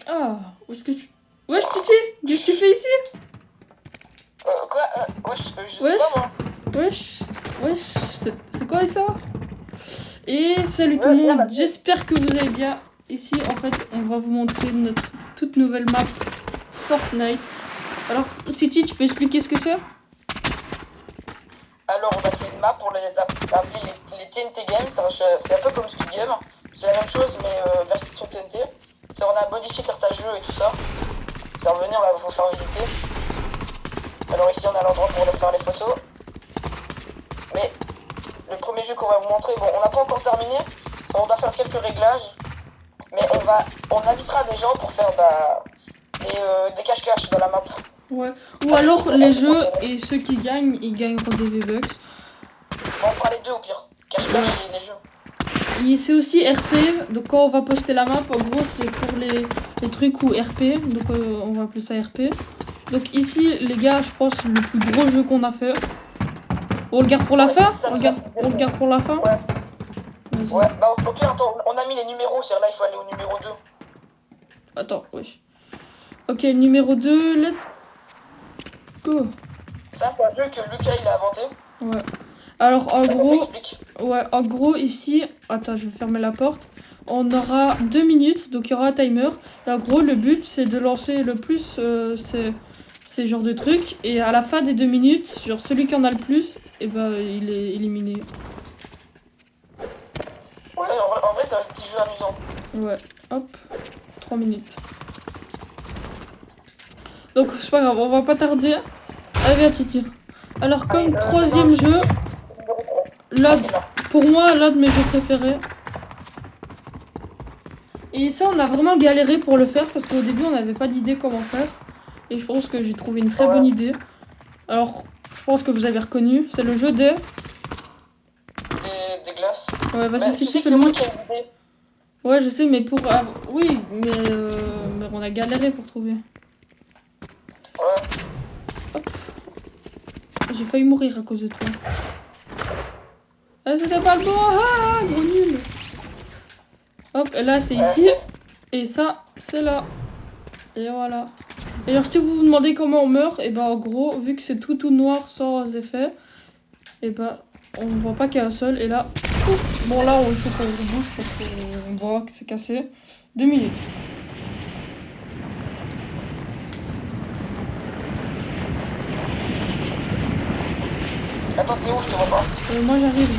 Ah, où est-ce que tu... Wesh, Titi, qu'est-ce que tu fais ici? Quoi wesh, je sais Wesh. pas moi. Wesh, c'est quoi ça? Et salut tout le monde, j'espère que vous allez bien. Ici, en fait, on va vous montrer notre toute nouvelle map Fortnite. Alors, Titi, tu peux expliquer ce que c'est? Alors, bah, c'est une map pour les appeler les TNT Games. C'est un peu comme Squid Game. C'est la même chose, mais version TNT. On a modifié certains jeux et tout ça. Ça va venir, on va vous faire visiter. Alors ici, on a l'endroit pour faire les photos. Mais le premier jeu qu'on va vous montrer, bon, on n'a pas encore terminé. On doit faire quelques réglages. Mais on invitera des gens pour faire des cache-cache dans la map. Ouais. Ou alors les jeux et ceux qui gagnent, ils gagneront des V-Bucks. Bon, on fera les deux au pire. Cache-cache et les jeux. Et c'est aussi RP, donc quand on va poster la map, en gros c'est pour les trucs ou RP, donc on va appeler ça RP. Donc ici les gars, je pense le plus gros jeu qu'on a fait. On le garde pour la fin? On le garde pour la fin? Ouais. Ouais, bah ok, attends, on a mis les numéros, c'est là il faut aller au numéro 2. Attends, wesh. Ok, numéro 2, let's go. Ça c'est un jeu que Lucas il a inventé. Ouais. Alors en gros ici, attends, je vais fermer la porte. On aura 2 minutes, donc il y aura un timer. Et en gros le but c'est de lancer le plus ces genres de trucs. Et à la fin des 2 minutes, genre celui qui en a le plus, et ben il est éliminé. Ouais, en vrai c'est un petit jeu amusant. Ouais, hop, 3 minutes. Donc c'est pas grave, on va pas tarder. Allez viens Titi. Alors comme troisième jeu, là, pour moi l'un de mes jeux préférés. Et ça on a vraiment galéré pour le faire parce qu'au début on n'avait pas d'idée comment faire. Et je pense que j'ai trouvé une très bonne idée. Alors je pense que vous avez reconnu, c'est le jeu des glaces. Ouais, vas-y bah, Titi, c'est moi qui ai une idée. Ouais je sais mais pour... oui mais on a galéré pour trouver. Ouais. Hop. J'ai failli mourir à cause de toi. Ah c'était pas le bon. Ah gros nul. Hop, et là c'est ici. Et ça c'est là. Et voilà. Et alors si vous vous demandez comment on meurt, et bah en gros, vu que c'est tout noir sans effet, et bah on voit pas qu'il y a un seul. Et là, ouf, bon là il faut qu'on bouge parce qu'on voit que c'est cassé. 2 minutes. Attends, t'es où? Je te vois pas. Moi j'arrive,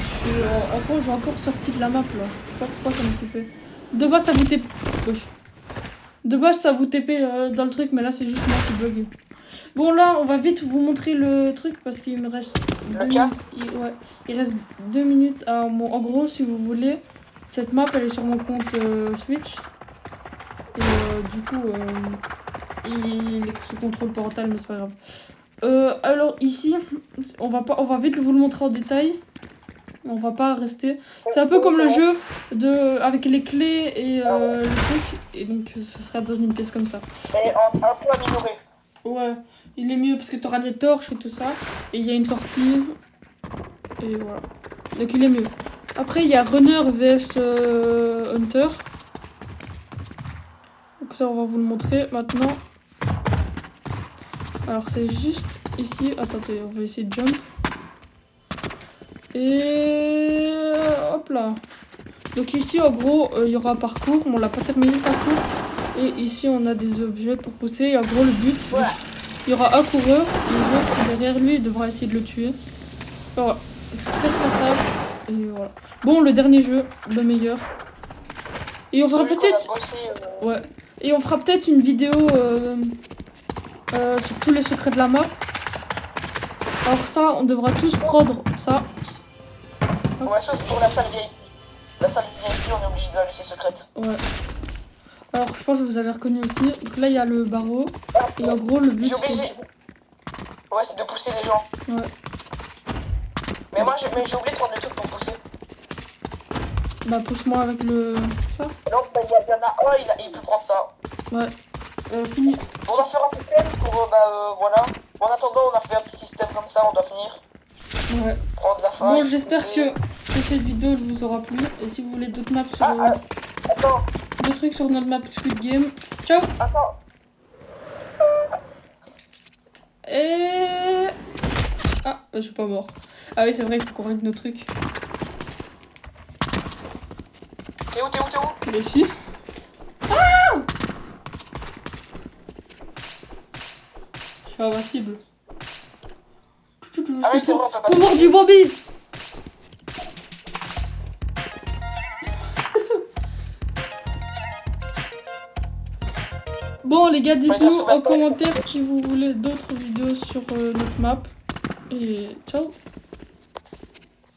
j'ai encore sorti de la map là. Je sais pas pourquoi ça me TP. De base ça vous TP. De base ça vous TP dans le truc, mais là c'est juste moi qui bug. Bon là on va vite vous montrer le truc parce qu'il me reste 2 minutes. Ouais, il reste 2 minutes. En gros si vous voulez, cette map elle est sur mon compte Switch. Et du coup il est sous contrôle parental mais c'est pas grave. Alors ici, on va vite vous le montrer en détail. On va pas rester. C'est un peu comme le jeu avec les clés et le truc. Et donc ce sera dans une pièce comme ça. Et un peu amélioré. Ouais, il est mieux parce que tu auras des torches et tout ça. Et il y a une sortie. Et voilà. Donc il est mieux. Après il y a Runner vs Hunter. Donc ça on va vous le montrer maintenant. Alors c'est juste ici, attendez, on va essayer de jump. Et hop là. Donc ici en gros il y aura un parcours, on l'a pas terminé le parcours. Et ici on a des objets pour pousser. Et en gros le but, il y aura un coureur et l'autre derrière lui il devra essayer de le tuer. Voilà, c'est très simple. Et voilà. Bon le dernier jeu, le meilleur. Et on fera peut-être... Ouais. Et on fera peut-être une vidéo... sur tous les secrets de la map. Alors ça, on devra tous prendre ça. Ouais, ça c'est pour la salle VIP. La salle VIP, on est obligé de la laisser secrète. Ouais. Alors je pense que vous avez reconnu aussi. Donc là, il y a le barreau. Et en gros, le but c'est... Ouais, c'est de pousser les gens. Ouais. Mais moi, j'ai oublié de prendre le truc pour pousser. Bah, pousse-moi avec le... ça. Non, bah, il y en a un, il peut prendre ça. Ouais. Fini. On doit faire un système pour, voilà. En attendant, on a fait un petit système comme ça, on doit finir. Ouais. Prendre la fin. Bon, j'espère que cette vidéo vous aura plu. Et si vous voulez d'autres maps sur... Attends. de trucs sur notre map Squid Game. Ciao. Attends. Et... Ah, je suis pas mort. Ah oui, c'est vrai, il faut qu'on règle nos trucs. T'es où? Il est ici. Ah, je suis invincible. Ah oui, c'est vrai, on peut pas. On mord du Bobby. Bon les gars, dites-nous en commentaire si vous voulez d'autres vidéos sur notre map. Et ciao.